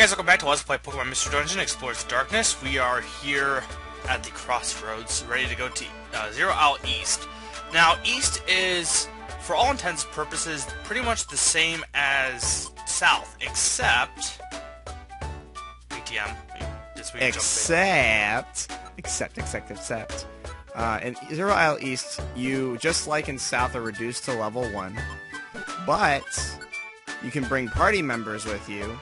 guys, welcome back to Let's Play Pokemon Mystery Dungeon Explores Darkness. We are here at the crossroads, ready to go to Zero Isle East. Now, East is, for all intents and purposes, pretty much the same as South, except... PTM. Except. In Zero Isle East, you, just like in South, are reduced to level 1, but you can bring party members with you,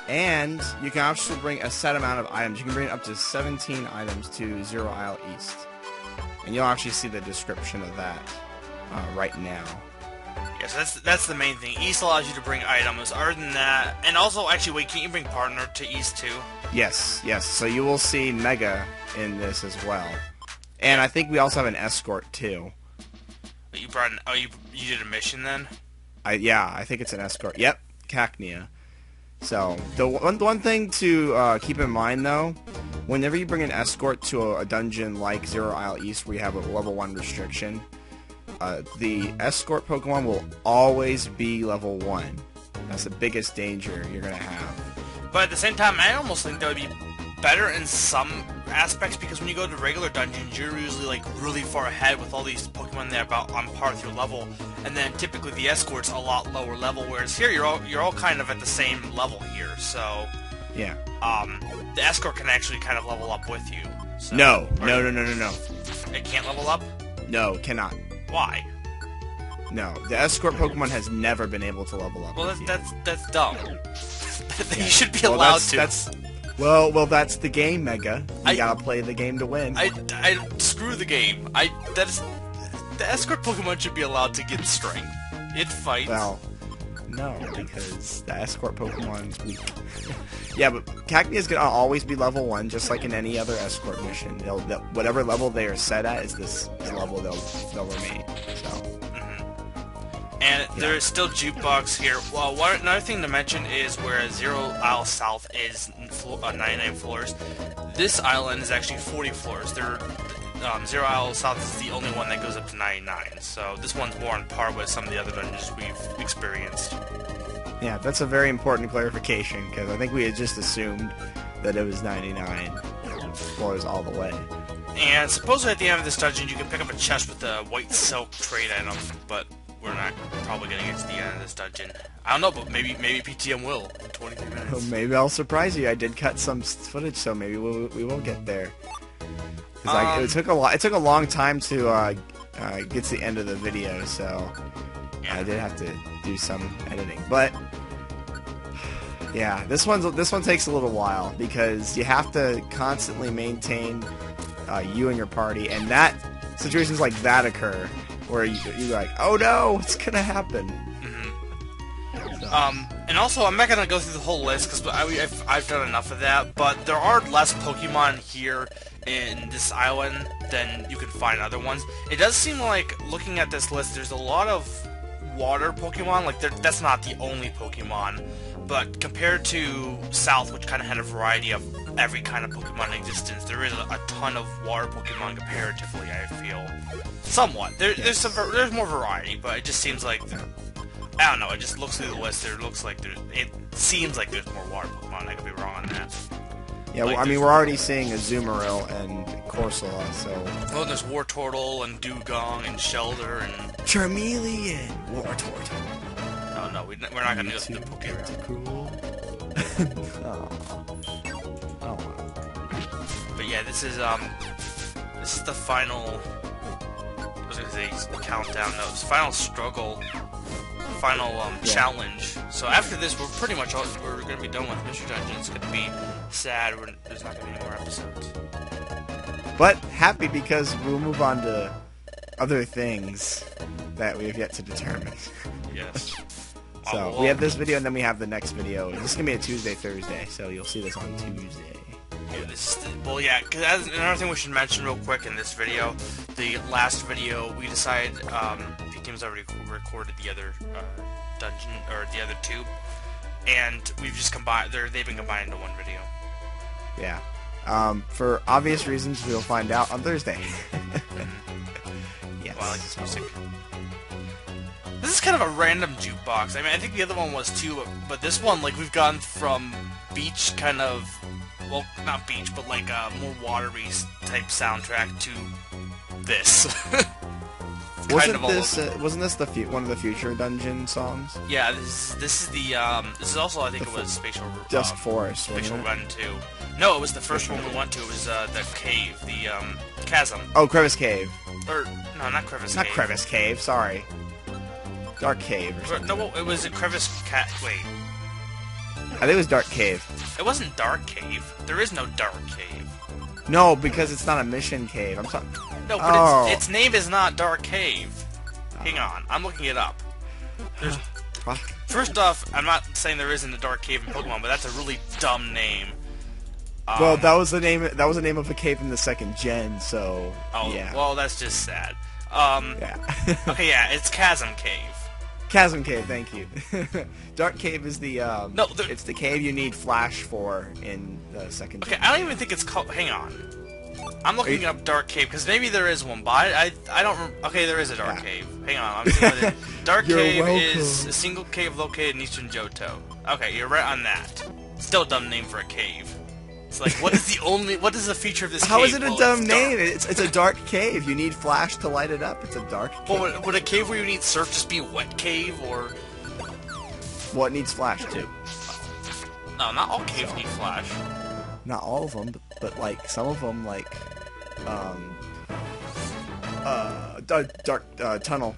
and you can also bring a set amount of items. You can bring up to 17 items to Zero Isle East, and you'll actually see the description of that right now. Yeah, so that's the main thing. East allows you to bring items. Other than that, and also, actually, wait, can't you bring partner to East too? Yes. So you will see Mega in this as well, and I think we also have an escort too. But you brought you did a mission then? Yeah, I think it's an escort. Yep, Cacnea. So, the one thing to keep in mind, though, whenever you bring an escort to a dungeon like Zero Isle East, where you have a level 1 restriction, the escort Pokemon will always be level 1. That's the biggest danger you're going to have. But at the same time, I almost think that would be better in some aspects, because when you go to regular dungeons, you're usually like really far ahead with all these Pokemon that are about on par with your level, and then typically the escort's a lot lower level, whereas here you're all kind of at the same level here. So yeah, the escort can actually kind of level up with you. So, no. It can't level up? No, cannot. Why? No, the escort Pokemon has never been able to level up. Well, with that's dumb. Yeah. You should be allowed to. Well, that's the game, Mega. You gotta play the game to win. I screw the game. The escort Pokemon should be allowed to get strength. It fights. Well, no, because the escort Pokemon's weak. Yeah, but Cacnea is gonna always be level 1, just like in any other escort mission. Whatever level they are set at is this level they'll remain. So. And there is still Jukebox here. Well, another thing to mention is where Zero Isle South is 99 floors, this island is actually 40 floors. Zero Isle South is the only one that goes up to 99, so this one's more on par with some of the other dungeons we've experienced. Yeah, that's a very important clarification, because I think we had just assumed that it was 99 floors all the way. And supposedly at the end of this dungeon you can pick up a chest with a white silk trade item, but we're not probably going to get to the end of this dungeon. I don't know, but maybe PTM will in 23 minutes. Well, maybe I'll surprise you. I did cut some footage, so maybe we will get there. It took a long time to get to the end of the video, so yeah. I did have to do some editing. But yeah, this one takes a little while, because you have to constantly maintain you and your party, and that situations like that occur where you're like, oh no, what's gonna happen? And also, I'm not gonna go through the whole list, because I've done enough of that, but there are less Pokemon here in this island than you can find other ones. It does seem like, looking at this list, there's a lot of water Pokemon. Like, that's not the only Pokemon, but compared to South, which kind of had a variety of every kind of Pokemon in existence, there is a ton of water Pokemon comparatively, I feel. Somewhat. There's more variety, but it just seems like, I don't know, it just looks through the list, it seems like there's more water Pokemon. I could be wrong on that. Yeah, well, I mean, we're already seeing a Azumarill and Corsola, so... Oh, and there's Wartortle and Dugong and Shelter and... Charmeleon! Wartortle. No, we're not gonna go through the Pokemon. Cool. Oh. But yeah, this is the final... I was gonna say countdown. No, it's final struggle, final challenge. So after this, we're pretty much we're gonna be done with Mystery Dungeon. It's gonna be sad. There's not gonna be any more episodes. But happy, because we'll move on to other things that we have yet to determine. Yes. So we have this video, and then we have the next video. This is gonna be a Tuesday, Thursday, so you'll see this on Tuesday. Yeah, because another thing we should mention real quick in this video, the last video, we decided, PTM's already recorded the other dungeon, or the other two, and we've just combined, they've been combined into one video. Yeah. For obvious reasons, we'll find out on Thursday. Yes. Well, I like this music. This is kind of a random jukebox. I mean, I think the other one was too, but this one, like, we've gone from beach kind of, well, not beach, but like a more watery type soundtrack to this. Wasn't this one of the future dungeon songs? Yeah, this is the this is also, I think it was Spatial Dusk Forest. Spatial Run 2. No, it was the first one we went to. It was the cave, the chasm. Oh, Crevice Cave. Or no, not Crevice Not Cave. Crevice Cave. Sorry. Dark Cave or something. No, it was a Crevice Cat. Wait, I think it was Dark Cave. it wasn't Dark Cave. There is no Dark Cave. No, because it's not a mission cave. I'm sorry. No, but its name is not Dark Cave. Hang on, I'm looking it up. There's, Fuck. first off, I'm not saying there isn't a Dark Cave in Pokemon, but that's a really dumb name. Well, that was the name. That was the name of a cave in the second gen. So. Oh, yeah. well, that's just sad. Yeah. Okay, yeah, it's Chasm Cave. Chasm Cave. Thank you. Dark Cave is the No, it's the cave you need Flash for in the second. Okay, gen. I don't even think it's called. Hang on. I'm looking up Dark Cave because maybe there is one, but I don't. Okay, there is a Dark Cave. Hang on, I'm seeing what it is. Dark You're Cave welcome. is a single cave located in eastern Johto. Okay, you're right on that. Still a dumb name for a cave. It's like, what is the feature of this cave? How is it a Well, dumb it's dark. name? It's a dark cave. You need Flash to light it up. It's a dark cave. Well, would a cave where you need surf just be a wet cave, or... Well, it needs Flash too. No, not all caves need flash. Not all of them, but like some of them, like dark tunnel.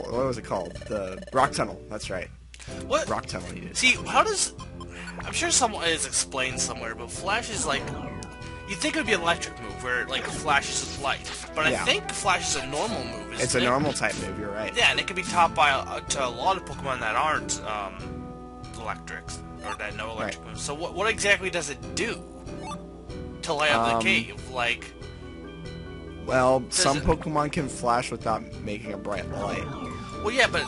What was it called? The rock tunnel. That's right. What? Rock tunnel. You did. See, how does... I'm sure someone is explained somewhere, but flash is like... You'd think it would be an electric move, where it like flashes with light. But Yeah. I think flash is a normal move, isn't It's a it? normal type move. You're right. Yeah, and it can be taught by to a lot of Pokemon that aren't electrics, or that know electric moves. So what exactly does it do to light up the cave? Like, Well, some it- Pokemon can flash without making a bright light. well, yeah, but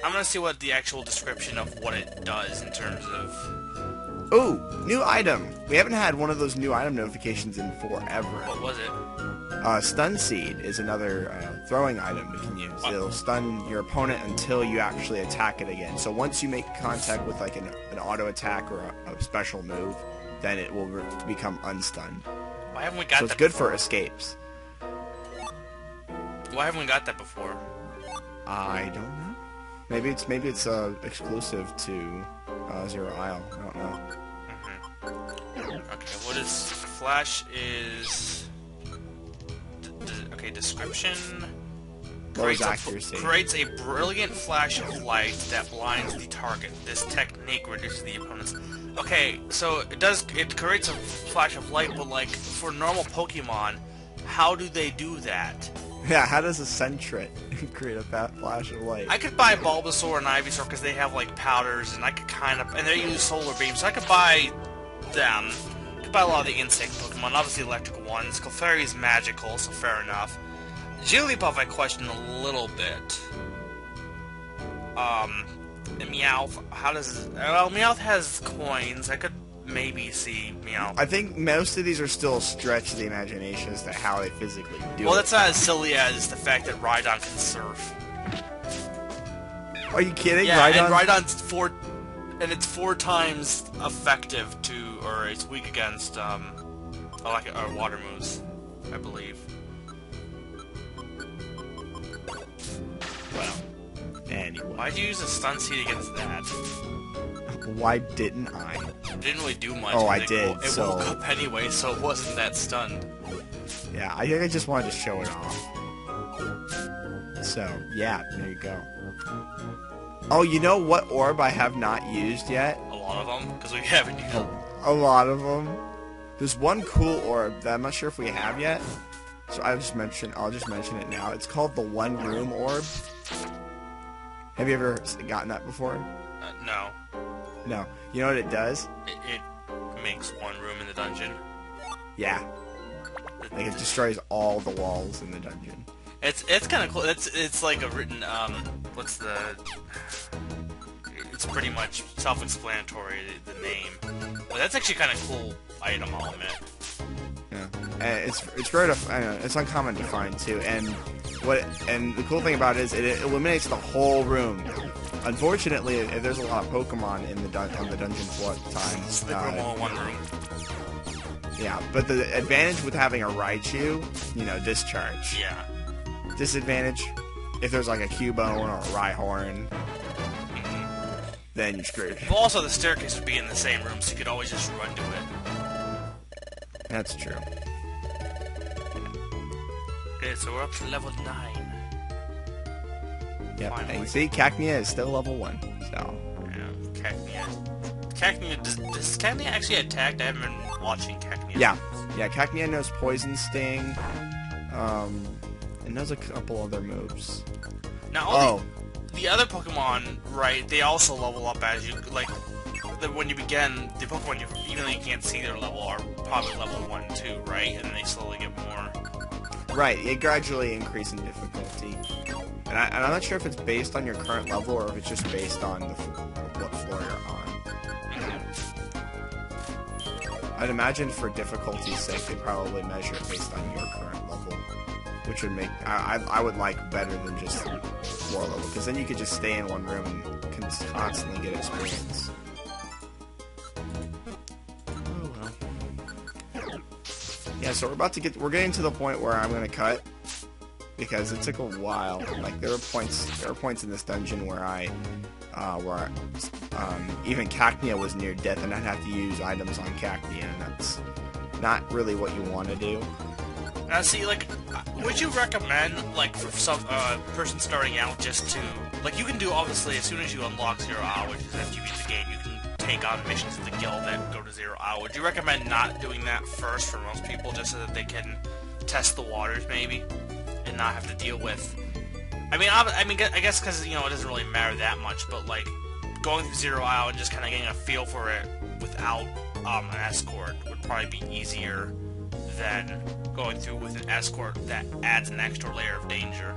I'm gonna see what the actual description of what it does in terms of. Ooh, new item. We haven't had one of those new item notifications in forever. What was it? Stun Seed is another throwing item we can use. It'll stun your opponent until you actually attack it again. So once you make contact with like an auto attack or a special move, then it will become unstunned. Why haven't we got So that? it's good before? for escapes. Why haven't we got that before? I don't know. Maybe it's exclusive to Zero Isle. I don't know. Okay, what is Flash is... okay, description... Lowers accuracy. Creates a brilliant flash of light that blinds the target. This technique reduces the opponent's... Okay, so it creates a flash of light, but like, for normal Pokemon, how do they do that? Yeah, how does a Sentret create a flash of light? I could buy Bulbasaur and Ivysaur because they have like powders, and I could and they use solar beams, so I could buy them. I could buy a lot of the insect Pokemon, obviously electrical ones. Clefairy is magical, so fair enough. Jigglypuff I question a little bit. And Meowth, how does... Well, Meowth has coins. I could maybe see Meowth. I think most of these are still a stretch of the imagination as to how they physically do it. Well, that's not as silly as the fact that Rhydon can surf. Are you kidding? Yeah, Rhydon? and Rhydon's it's 4 times effective or it's weak against, water moves, I believe. Well, anyway. Why'd you use a stun seed against that? Why didn't I? It didn't really do much. Oh, I and did, It so- woke up anyway, so it wasn't that stunned. Yeah, I think I just wanted to show it off. So, yeah, there you go. Oh, you know what orb I have not used yet? A lot of them, because we haven't used them. A lot of them. There's one cool orb that I'm not sure if we have yet. So I'll just mention it now. It's called the One Room Orb. Have you ever gotten that before? No. No. You know what it does? It makes one room in the dungeon. Yeah. Like it destroys all the walls in the dungeon. It's kind of cool. It's like a written it's pretty much self-explanatory, the name. But that's actually kind of cool item, I'll admit. Yeah. It's rare to, I don't know, it's uncommon to find too, and And the cool thing about it is it eliminates the whole room. Unfortunately, if there's a lot of Pokemon in on the dungeon floor at times. They put them all in one room. Yeah, but the advantage with having a Raichu, discharge. Yeah. Disadvantage, if there's like a Cubone or a Rhyhorn, then you're screwed. But also the staircase would be in the same room, so you could always just run to it. That's true. Okay, so we're up to level 9. Yep, Finally. and see, Cacnea is still level 1, so... Yeah, Cacnea, does Cacnea actually attack? I haven't been watching Cacnea. Yeah, Cacnea knows Poison Sting, and knows a couple other moves. Now, the other Pokemon, right, they also level up as you, like, when you begin, the Pokemon, even though you can't see their level, are probably level 1, too, right? And they slowly get more... Right, it gradually increases in difficulty. And I'm not sure if it's based on your current level or if it's just based on what floor you're on. I'd imagine for difficulty's sake, they probably measure it based on your current level, which would make I would like better than just floor level, because then you could just stay in one room and constantly get experience. Oh well. Yeah, so we're getting to the point where I'm gonna cut, because it took a while. Like there are points in this dungeon where even Cacnea was near death, and I'd have to use items on Cacnea, and that's not really what you want to do. Now, see, like, would you recommend, like, for some person starting out, just to, like, you can do, obviously, as soon as you unlock 0 Hour, which is after you beat the game, you can take on missions at the guild that go to 0 Hour. Would you recommend not doing that first for most people, just so that they can test the waters, maybe, and not have to deal with... I guess because, it doesn't really matter that much, but, like, going through 0 Hour and just kind of getting a feel for it without an escort would probably be easier than going through with an escort that adds an extra layer of danger.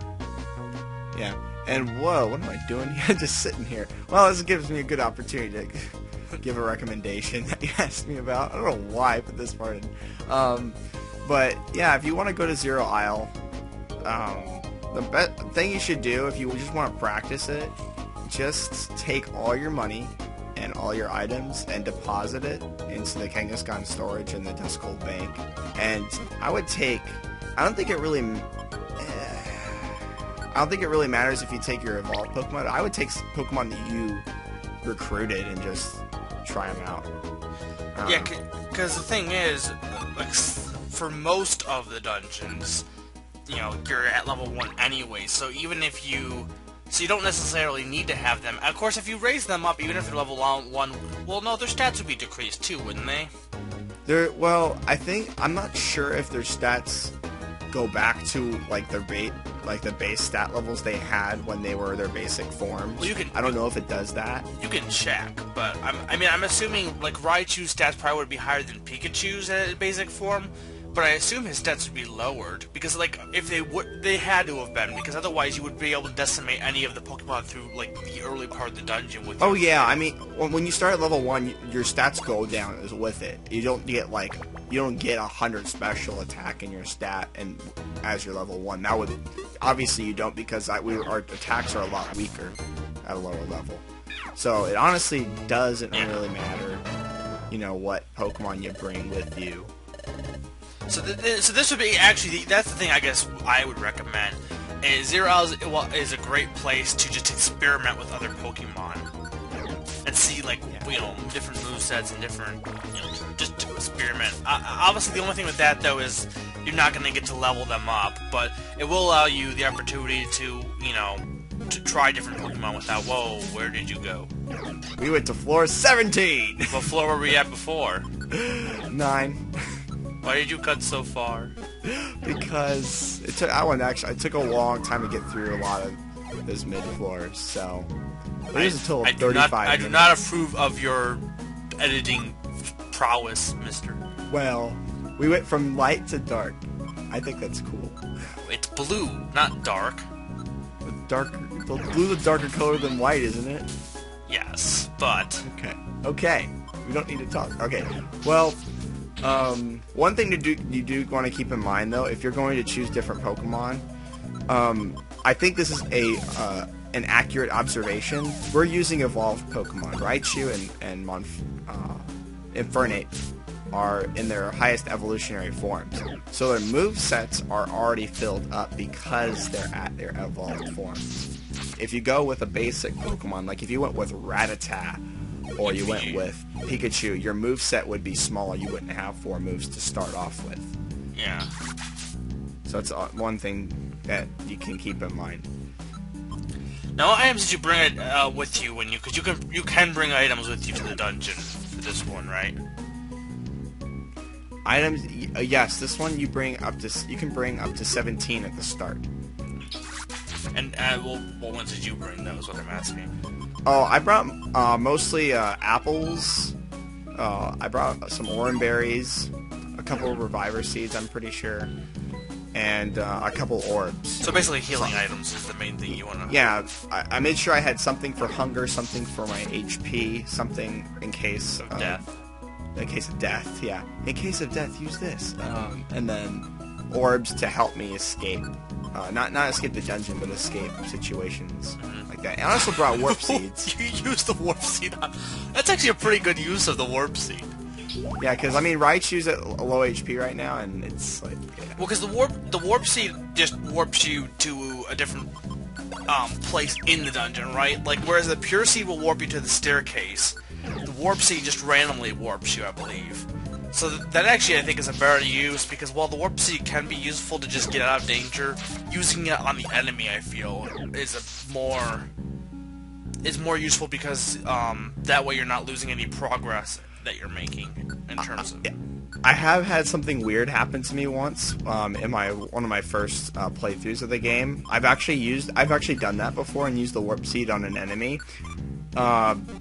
Yeah, and whoa, what am I doing here? Just sitting here. Well, this gives me a good opportunity to give a recommendation that you asked me about. I don't know why I put this part in. But yeah, if you want to go to 0 Isle, the best thing you should do if you just want to practice it, just take all your money and all your items and deposit it into the Kangaskhan storage in the Dust Gold Bank. And I don't think it really matters if you take your evolved Pokemon. I would take Pokemon that you recruited and just try them out. Yeah, because the thing is, like, for most of the dungeons, you're at level 1 anyway, so even if you... So you don't necessarily need to have them. Of course, if you raise them up, even if they're level 1, well, no, their stats would be decreased too, wouldn't they? I'm not sure if their stats go back to, like, the base stat levels they had when they were their basic forms. Well, I don't know if it does that. You can check, but I'm assuming, like, Raichu's stats probably would be higher than Pikachu's at basic form. But I assume his stats would be lowered, because, like, if they had to have been, because otherwise you would be able to decimate any of the Pokemon through, like, the early part of the dungeon with... Oh yeah, when you start at level 1, your stats go down with it. You don't get 100 special attack in your stat and as your level 1. That would... Obviously you don't, because our attacks are a lot weaker at a lower level. So it honestly doesn't really matter, what Pokemon you bring with you. So this would be actually that's the thing I guess I would recommend. Is 0 Hour is a great place to just experiment with other Pokemon and see different movesets and different just to experiment. Obviously, the only thing with that though is you're not going to get to level them up, but it will allow you the opportunity to to try different Pokemon without. Whoa, where did you go? We went to floor 17. What floor were we at before? 9. Why did you cut so far? Because it took a long time to get through a lot of those mid floors, so it is a total of 35 minutes. I do not approve of your editing prowess, mister. Well, we went from light to dark. I think that's cool. It's blue, not dark. Blue's a darker color than white, isn't it? Yes, but... Okay. We don't need to talk. Okay. Well... one thing you do want to keep in mind, though, if you're going to choose different Pokemon, I think this is an accurate observation. We're using evolved Pokemon. Raichu and Infernape are in their highest evolutionary forms. So their movesets are already filled up because they're at their evolved forms. If you go with a basic Pokemon, like if you went with Rattata or you went with Pikachu, your moveset would be smaller. You wouldn't have 4 moves to start off with. Yeah. So it's one thing that you can keep in mind. Now, what items did you bring it with you when because you can bring items with you to the dungeon for this one, right? Items, yes. This one you can bring up to 17 at the start. And what ones did you bring? That was what I'm asking. Oh, I brought mostly apples. I brought some orange berries, a couple of reviver seeds, I'm pretty sure, and a couple orbs. So basically, healing items is the main thing you want to. Yeah, I made sure I had something for hunger, something for my HP, something in case of death. In case of death, yeah. In case of death, use this. And then orbs to help me escape. Not escape the dungeon, but escape situations like that. And I also brought warp seeds. You used the warp seed. That's actually a pretty good use of the warp seed. Yeah, because I mean, Raichu's at low HP right now, and it's like. Yeah. Well, because the warp seed just warps you to a different place in the dungeon, right? Like whereas the pure seed will warp you to the staircase, the warp seed just randomly warps you, I believe. So that actually I think is a better use, because while the warp seed can be useful to just get out of danger, using it on the enemy I feel is more useful, because that way you're not losing any progress that you're making in terms of. Yeah. I have had something weird happen to me once in one of my first playthroughs of the game. I've actually done that before and used the warp seed on an enemy.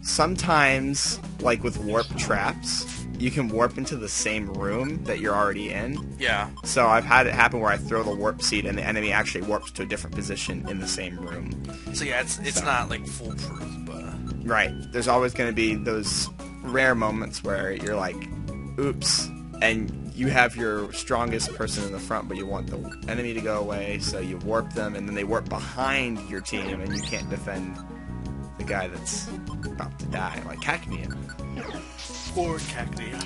Sometimes, like with warp traps, you can warp into the same room that you're already in. Yeah. So I've had it happen where I throw the warp seed and the enemy actually warps to a different position in the same room. So yeah, it's not like foolproof, but right. There's always going to be those rare moments where you're like, oops, and you have your strongest person in the front, but you want the enemy to go away, so you warp them, and then they warp behind your team, and you can't defend the guy that's about to die, like Cacnea. Poor Cacnea.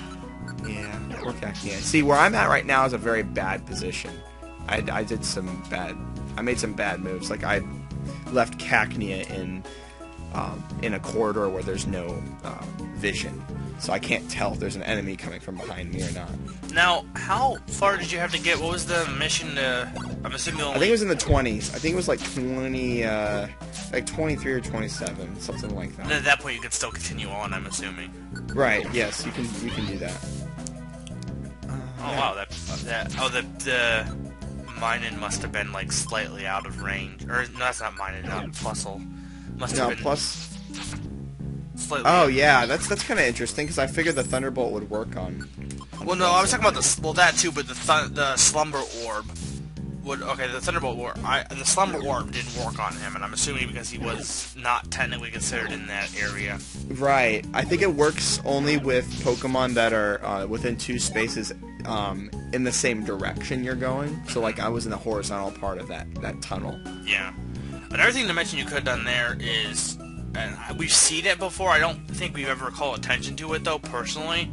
Yeah, poor Cacnea. See, where I'm at right now is a very bad position. I made some bad moves. Like I left Cacnea in a corridor where there's no vision, so I can't tell if there's an enemy coming from behind me or not. Now, how far did you have to get? What was the mission to? I'm assuming only. I think it was in the 20s. I think it was like 23 or 27, something like that. And at that point, you could still continue on. I'm assuming. Right. Yes, you can do that. Oh wow, the Minun must have been like slightly out of range, or no, that's not Minun. Plusle must have been. Plus. Slightly. Oh yeah, that's kind of interesting, because I figured the Thunderbolt would work on. Well, no, I was talking about that too, but the Slumber Orb would. Okay, the Thunderbolt Orb. The Slumber Orb didn't work on him, and I'm assuming because he was not technically considered in that area. Right. I think it works only with Pokemon that are within 2 spaces in the same direction you're going. So, like, I was in the horizontal part of that tunnel. Yeah. Another thing to mention you could have done there is, and we've seen it before, I don't think we've ever called attention to it, though, personally,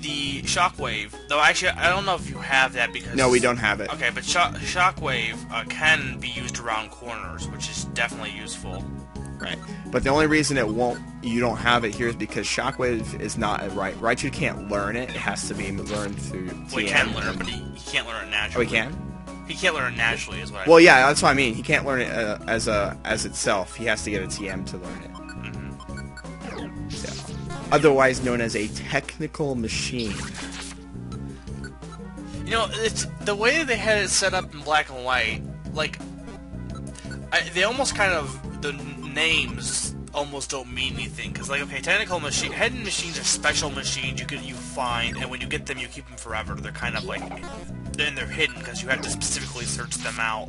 the Shockwave. Though, actually, I don't know if you have that, because... No, we don't have it. Okay, but Shockwave can be used around corners, which is definitely useful. Right. But the only reason you don't have it here is because Shockwave is not a Raichu can't learn it. It has to be learned through TM. Well, he can learn it, but he can't learn it naturally. Oh, he can? He can't learn it naturally, is what I Well, yeah, that's what I mean. He can't learn it as itself. He has to get a TM to learn it. Mm-hmm. Yeah. Otherwise known as a technical machine. You know, it's the way they had it set up in black and white. Like, they almost kind of, the names almost don't mean anything, because, like, okay, technical machine, hidden machines are special machines you find, and when you get them, you keep them forever. They're kind of like, then they're hidden because you have to specifically search them out.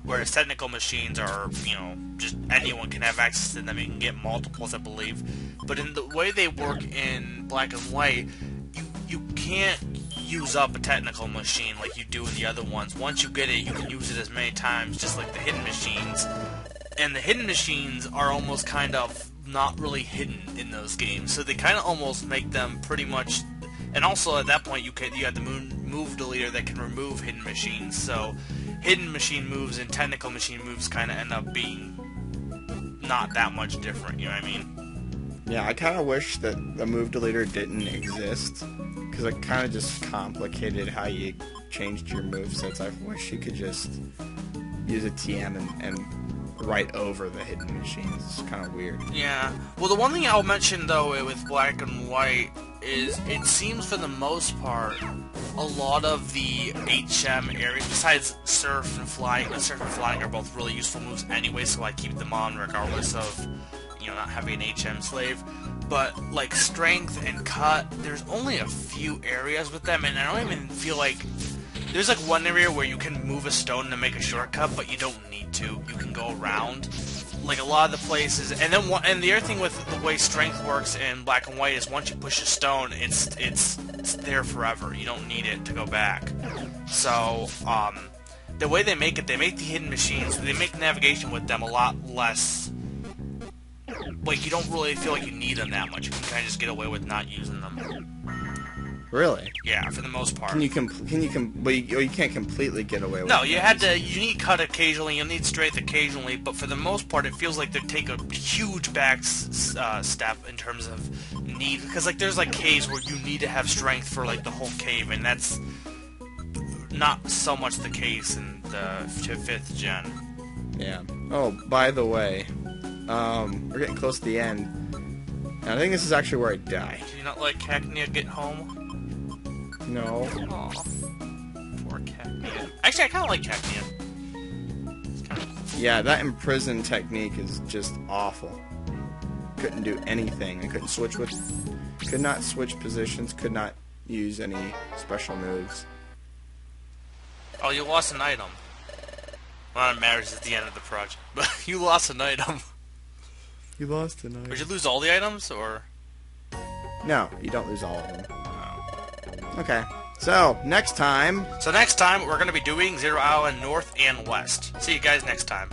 Whereas technical machines are, you know, just anyone can have access to them. You can get multiples, I believe. But in the way they work in black and white, you can't use up a technical machine like you do in the other ones. Once you get it, you can use it as many times, just like the hidden machines. And the hidden machines are almost kind of not really hidden in those games, so they kind of almost make them pretty much. And also at that point, you have the move deleter that can remove hidden machines. So hidden machine moves and technical machine moves kind of end up being not that much different. You know what I mean? Yeah, I kind of wish that the move deleter didn't exist, because it kind of just complicated how you changed your movesets. I wish you could just use a TM and right over the hidden machines. It's kind of weird. Yeah. Well, the one thing I'll mention, though, with black and white is it seems for the most part a lot of the HM areas, besides surf and flying are both really useful moves anyway, so I keep them on regardless of, you know, not having an HM slave. But like strength and cut, there's only a few areas with them, and I don't even feel like there's like one area where you can move a stone to make a shortcut, but you don't need to. You can go around. Like a lot of the places, and the other thing with the way strength works in black and white is once you push a stone, it's there forever. You don't need it to go back. So the way they make the hidden machines, they make navigation with them a lot less. Like you don't really feel like you need them that much. You can kind of just get away with not using them. Really? Yeah, for the most part. But you can't completely get away with it. No, you need cut occasionally, you need strength occasionally, but for the most part, it feels like they take a huge back step in terms of need, because like there's like caves where you need to have strength for like the whole cave, and that's not so much the case in the 5th gen. Yeah. Oh, by the way, we're getting close to the end, and I think this is actually where I die. Do you not like Cacnea Get Home? No. Aw, poor Cacnea. Actually, I kind of like Cacnea. It's kind of cool. Yeah, that imprison technique is just awful. Couldn't do anything. I could not switch positions, could not use any special moves. Oh, you lost an item. Well, it matters at the end of the project, but you lost an item. You lost an item. Did you lose all the items, or? No, you don't lose all of them. Okay, so next time we're going to be doing Zero Island North and West. See you guys next time.